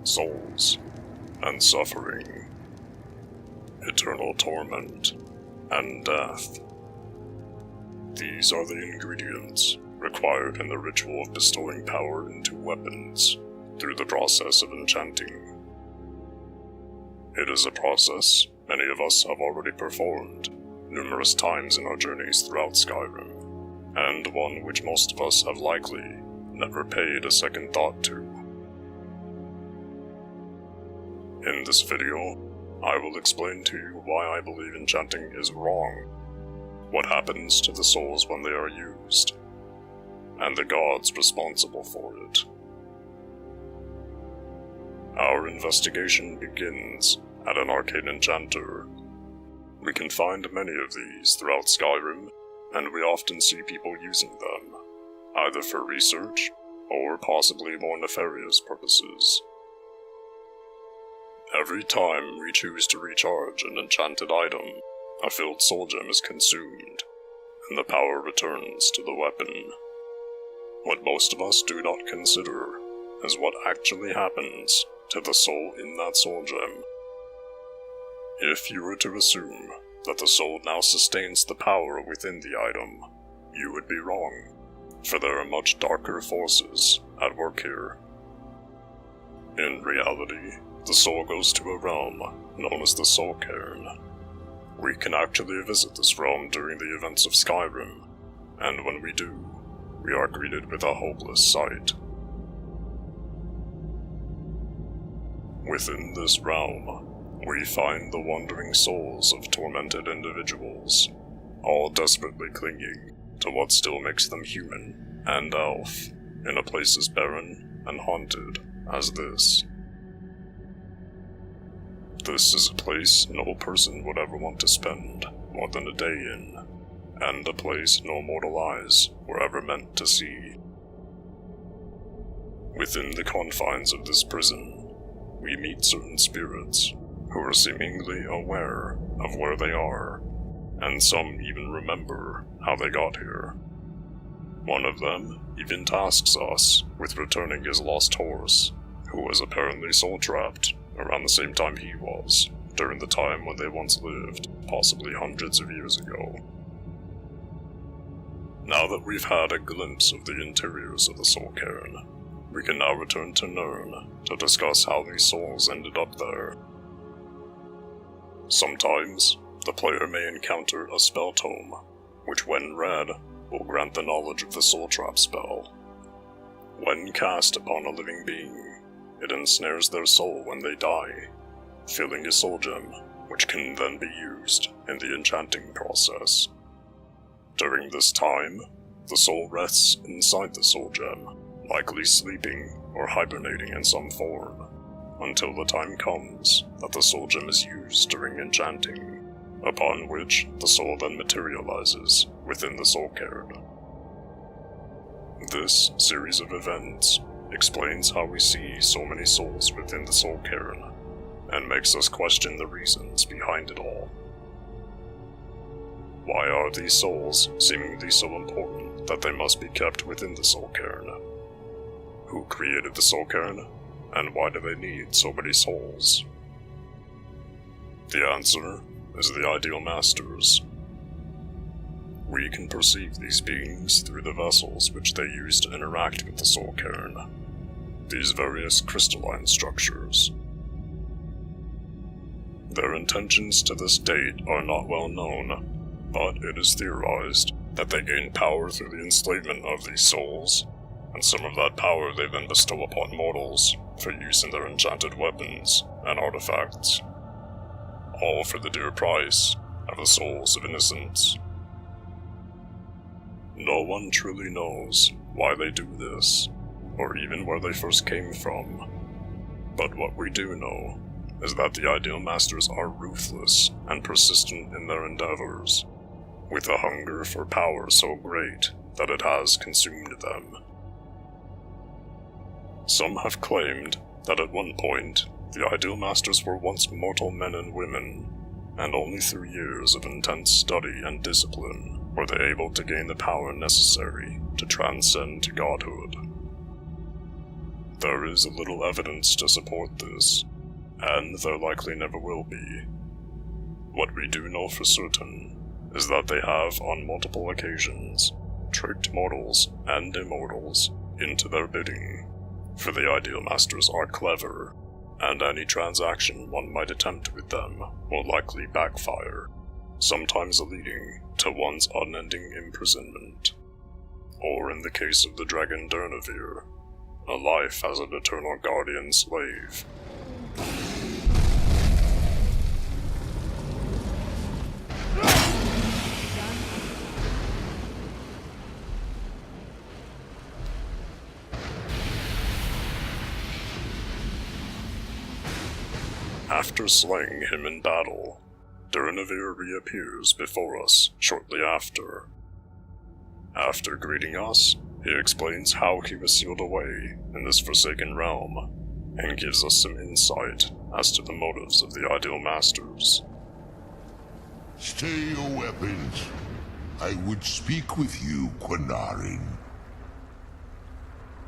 souls, and suffering, eternal torment, and death. These are the ingredients required in the ritual of bestowing power into weapons through the process of enchanting. It is a process many of us have already performed numerous times in our journeys throughout Skyrim, and one which most of us have likely never paid a second thought to. In this video, I will explain to you why I believe enchanting is wrong, what happens to the souls when they are used, and the gods responsible for it. Our investigation begins at an arcane enchanter. We can find many of these throughout Skyrim, and we often see people using them, either for research or possibly more nefarious purposes. Every time we choose to recharge an enchanted item, a filled soul gem is consumed, and the power returns to the weapon. What most of us do not consider is what actually happens to the soul in that soul gem. If you were to assume that the soul now sustains the power within the item, you would be wrong, for there are much darker forces at work here. In reality, the soul goes to a realm known as the Soul Cairn. We can actually visit this realm during the events of Skyrim, and when we do, we are greeted with a hopeless sight. Within this realm, we find the wandering souls of tormented individuals, all desperately clinging to what still makes them human and elf in a place as barren and haunted as this. This is a place no person would ever want to spend more than a day in, and a place no mortal eyes were ever meant to see. Within the confines of this prison, we meet certain spirits who are seemingly aware of where they are, and some even remember how they got here. One of them even tasks us with returning his lost horse, who was apparently soul-trapped around the same time he was, during the time when they once lived, possibly hundreds of years ago. Now that we've had a glimpse of the interiors of the Soul Cairn, we can now return to Nirn to discuss how these souls ended up there. Sometimes, the player may encounter a spell tome, which when read, will grant the knowledge of the soul trap spell. When cast upon a living being, it ensnares their soul when they die, filling a soul gem, which can then be used in the enchanting process. During this time, the soul rests inside the soul gem, likely sleeping or hibernating in some form, until the time comes that the soul gem is used during enchanting, upon which the soul then materializes within the Soul Cairn. This series of events explains how we see so many souls within the Soul Cairn, and makes us question the reasons behind it all. Why are these souls seemingly so important that they must be kept within the Soul Cairn? Who created the Soul Cairn, and why do they need so many souls? The answer is the Ideal Masters. We can perceive these beings through the vessels which they use to interact with the Soul Cairn, these various crystalline structures. Their intentions to this date are not well known, but it is theorized that they gain power through the enslavement of these souls, and some of that power they then bestow upon mortals for use in their enchanted weapons and artifacts, all for the dear price of the souls of innocents. No one truly knows why they do this, or even where they first came from, but what we do know is that the Ideal Masters are ruthless and persistent in their endeavors, with a hunger for power so great that it has consumed them. Some have claimed that at one point, the Ideal Masters were once mortal men and women, and only through years of intense study and discipline were they able to gain the power necessary to transcend to godhood. There is little evidence to support this, and there likely never will be. What we do know for certain is that they have, on multiple occasions, tricked mortals and immortals into their bidding, for the Ideal Masters are clever, and any transaction one might attempt with them will likely backfire, sometimes leading to one's unending imprisonment, or in the case of the dragon Durnehviir, a life as an eternal guardian slave. After slaying him in battle, Durnehviir reappears before us shortly after. After greeting us, he explains how he was sealed away in this forsaken realm, and gives us some insight as to the motives of the Ideal Masters. Stay your weapons. I would speak with you, Quinarin.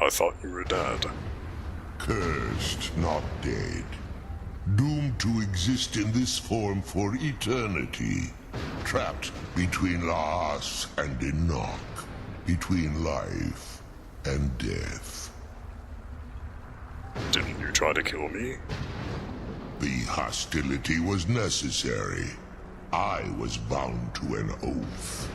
I thought you were dead. Cursed, not dead. Doomed to exist in this form for eternity. Trapped between Laas and Enoch. Between life and death. Didn't you try to kill me? The hostility was necessary. I was bound to an oath.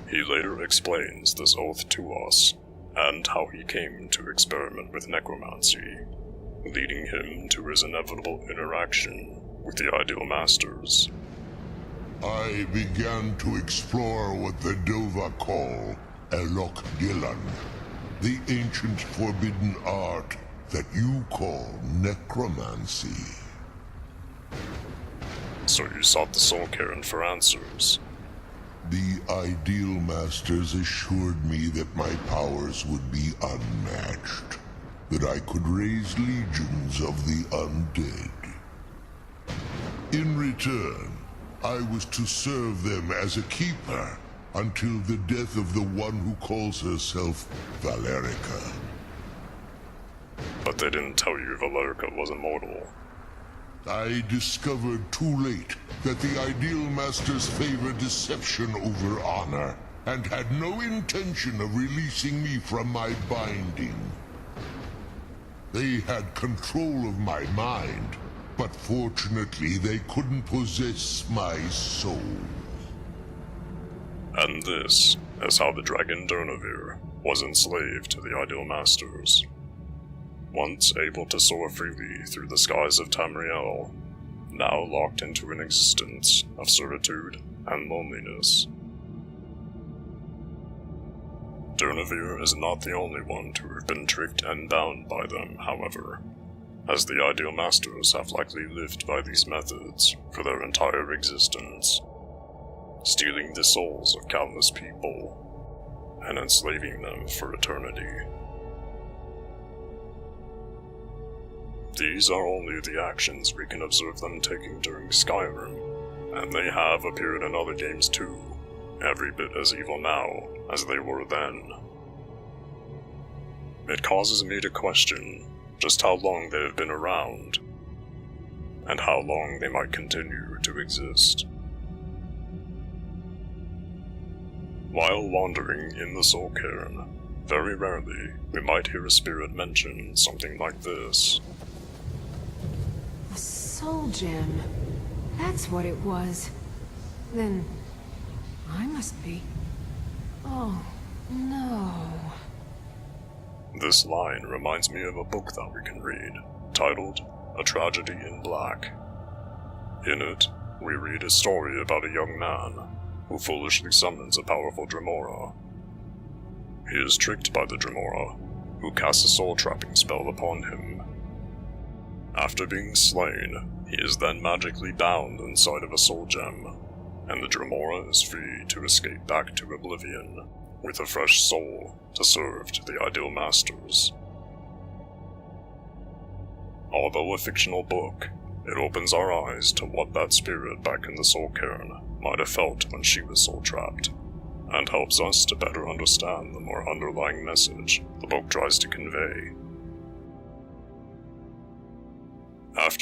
He later explains this oath to us, and how he came to experiment with necromancy, leading him to his inevitable interaction with the Ideal Masters. I began to explore what the Dova call Elok Gillan, the ancient forbidden art that you call necromancy. So you sought the Soul Cairn for answers. The Ideal Masters assured me that my powers would be unmatched, that I could raise legions of the undead. In return, I was to serve them as a keeper until the death of the one who calls herself Valerica. But they didn't tell you Valerica was immortal. I discovered too late that the Ideal Masters favor deception over honor, and had no intention of releasing me from my binding. They had control of my mind, but fortunately they couldn't possess my soul. And this is how the dragon Durnehviir was enslaved to the Ideal Masters. Once able to soar freely through the skies of Tamriel, now locked into an existence of servitude and loneliness. Durnehviir is not the only one to have been tricked and bound by them, however, as the Ideal Masters have likely lived by these methods for their entire existence, stealing the souls of countless people and enslaving them for eternity. These are only the actions we can observe them taking during Skyrim, and they have appeared in other games too, every bit as evil now as they were then. It causes me to question just how long they have been around, and how long they might continue to exist. While wandering in the Soul Cairn, very rarely we might hear a spirit mention something like this. A soul gem. That's what it was. Then I must be. Oh, no. This line reminds me of a book that we can read, titled A Tragedy in Black. In it, we read a story about a young man who foolishly summons a powerful Dremora. He is tricked by the Dremora, who casts a soul-trapping spell upon him. After being slain, he is then magically bound inside of a soul gem, and the Dremora is free to escape back to Oblivion, with a fresh soul to serve to the Ideal Masters. Although a fictional book, it opens our eyes to what that spirit back in the Soul Cairn might have felt when she was soul-trapped, and helps us to better understand the more underlying message the book tries to convey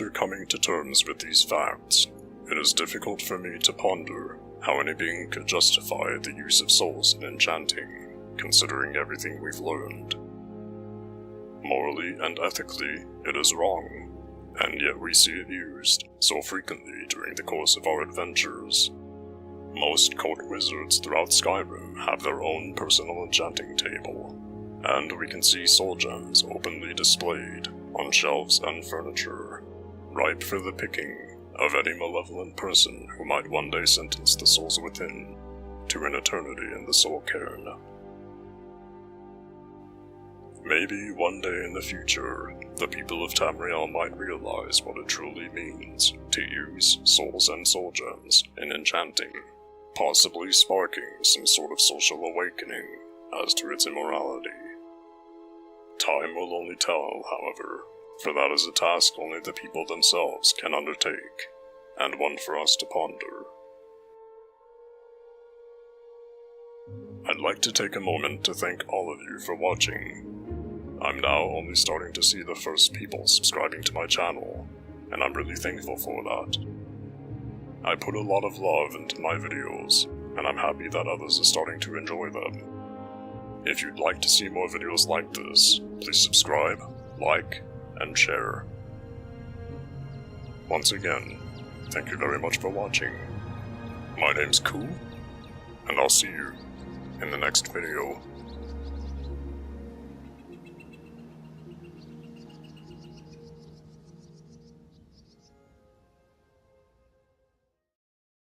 after coming to terms with these facts, it is difficult for me to ponder how any being could justify the use of souls in enchanting, considering everything we've learned. Morally and ethically, it is wrong, and yet we see it used so frequently during the course of our adventures. Most court wizards throughout Skyrim have their own personal enchanting table, and we can see soul gems openly displayed on shelves and furniture, ripe for the picking of any malevolent person who might one day sentence the souls within to an eternity in the soul cairn. Maybe one day in the future, the people of Tamriel might realize what it truly means to use souls and soul gems in enchanting, possibly sparking some sort of social awakening as to its immorality. Time will only tell, however, for that is a task only the people themselves can undertake, and one for us to ponder. I'd like to take a moment to thank all of you for watching. I'm now only starting to see the first people subscribing to my channel, and I'm really thankful for that. I put a lot of love into my videos, and I'm happy that others are starting to enjoy them. If you'd like to see more videos like this, please subscribe, like, and share. Once again, thank you very much for watching. My name's Koo, and I'll see you in the next video.